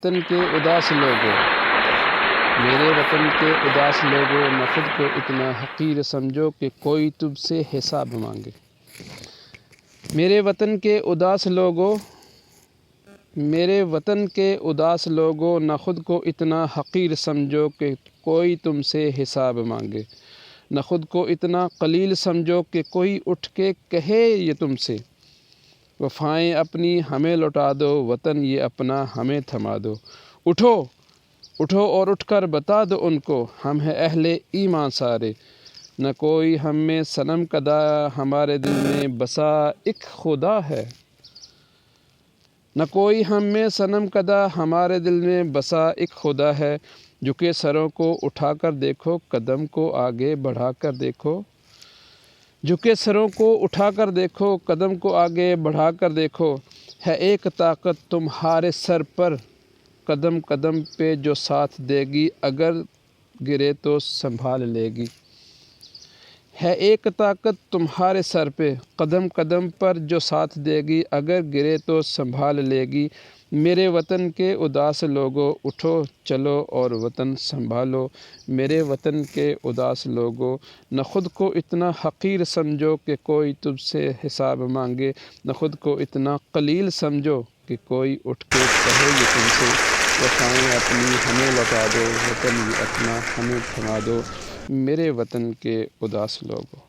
وطن کے اداس لوگو، میرے وطن کے اداس لوگو، نہ خود کو اتنا حقیر سمجھو کہ کوئی تم سے حساب مانگے۔ میرے وطن کے اداس لوگو، میرے وطن کے اداس لوگو، نہ خود کو اتنا حقیر سمجھو کہ کوئی تم سے حساب مانگے۔ نہ خود کو اتنا قلیل سمجھو کہ کوئی اٹھ کے کہے یہ تم سے، وفائیں اپنی ہمیں لوٹا دو، وطن یہ اپنا ہمیں تھما دو۔ اٹھو اٹھو اور اٹھ کر بتا دو ان کو، ہم ہیں اہل ایمان سارے۔ نہ کوئی ہم میں صنم کدہ، ہمارے دل میں بسا ایک خدا ہے۔ نہ کوئی ہم میں صنم کدہ، ہمارے دل میں بسا ایک خدا ہے۔ جھکے سروں کو اٹھا کر دیکھو، قدم کو آگے بڑھا کر دیکھو۔ جھکے سروں کو اٹھا کر دیکھو، قدم کو آگے بڑھا کر دیکھو۔ ہے ایک طاقت تمہارے سر پر، قدم قدم پہ جو ساتھ دے گی، اگر گرے تو سنبھال لے گی۔ ہے ایک طاقت تمہارے سر پہ، قدم قدم پر جو ساتھ دے گی، اگر گرے تو سنبھال لے گی۔ میرے وطن کے اداس لوگو، اٹھو چلو اور وطن سنبھالو۔ میرے وطن کے اداس لوگو، نہ خود کو اتنا حقیر سمجھو کہ کوئی تم سے حساب مانگے۔ نہ خود کو اتنا قلیل سمجھو کہ کوئی اٹھ کے کہے یہ تم سے، وفائیں اپنی ہمیں لوٹا دو، وطن یہ اپنا ہمیں تھما دو۔ میرے وطن کے اداس لوگو۔